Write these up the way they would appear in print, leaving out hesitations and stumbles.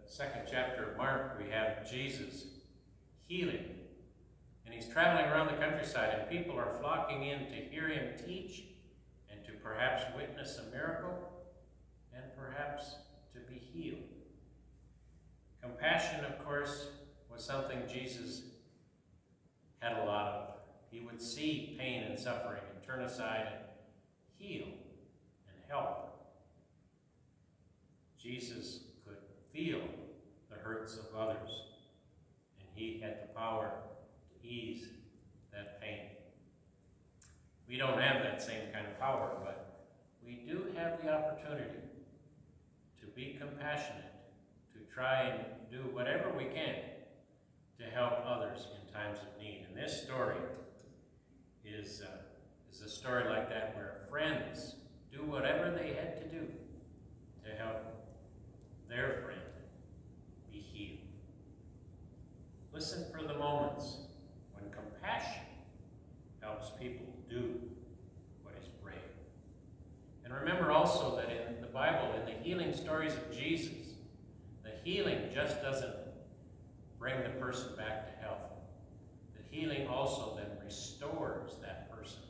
second chapter of Mark, we have Jesus healing. And he's traveling around the countryside, and people are flocking in to hear him teach and to perhaps witness a miracle and perhaps to be healed. Compassion, of course, was something Jesus had a lot of. He would see pain and suffering and turn aside and heal and help. Jesus could feel the hurts of others, and he had the power to ease that pain. We don't have that same kind of power, but we do have the opportunity to be compassionate, to try and do whatever we can to help others in times of need. And this story is a story like that, where friends do whatever they had to do to help their friend be healed. Listen for the moments when compassion helps people do what is brave. And remember also that in the Bible, in the healing stories of Jesus, the healing just doesn't bring the person back to health. The healing also then restores that person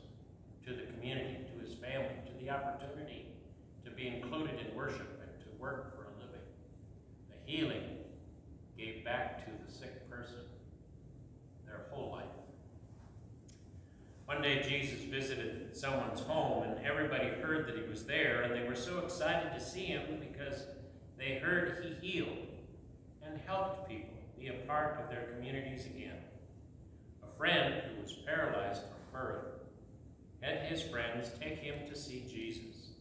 to the community, to his family, to the opportunity to be included in worship and to work for a living. The healing gave back to the sick person their whole life. One day Jesus visited someone's home, and everybody heard that he was there, and they were so excited to see him because they heard he healed and helped people be a part of their communities again. A friend who was paralyzed from birth had his friends take him to see Jesus.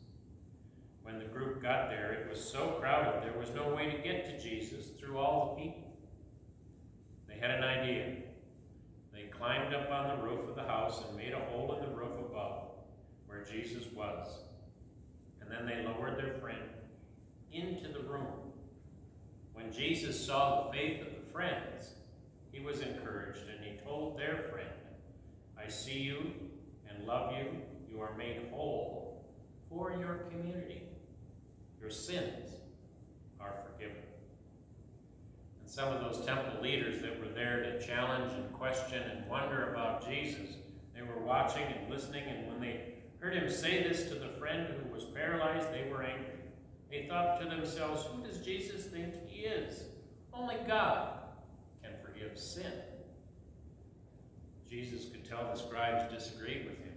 When the group got there, it was so crowded there was no way to get to Jesus through all the people. They had an idea. They climbed up on the roof of the house and made a hole in the roof above where Jesus was. And then they lowered their friend into the room. When Jesus saw the faith of the friends, he was encouraged, and he told their friend, "I see you and love you. You are made whole for your community. Your sins are forgiven." And some of those temple leaders that were there to challenge and question and wonder about Jesus, they were watching and listening, and when they heard him say this to the friend who was paralyzed, they were angry. They thought to themselves, "Who does Jesus think he is? Only God can forgive sin." Jesus could tell the scribes disagreed with him.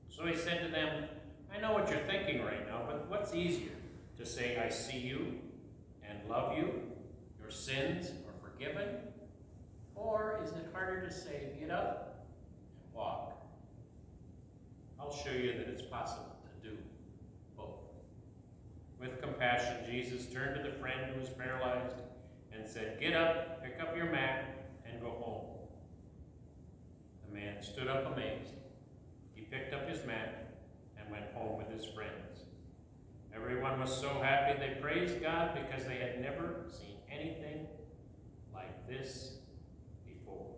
So he said to them, "I know what you're thinking right now, but what's easier? To say, 'I see you and love you, your sins are forgiven'? Or is it harder to say, 'Get up and walk'?" I'll show you that it's possible to do both. With compassion, Jesus turned to the friend who was paralyzed and said, "Get up, pick up your mat, and go home." The man stood up amazed. He picked up his mat and went home with his friends. Everyone was so happy they praised God because they had never seen anything like this before.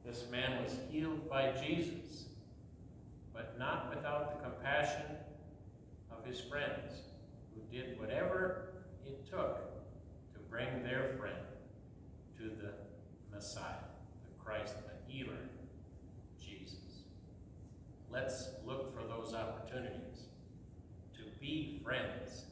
This man was healed by Jesus, but not without the compassion of his friends, who did whatever it took to bring their friend to the Messiah, the Christ, the healer, Jesus. Let's look for those opportunities to be friends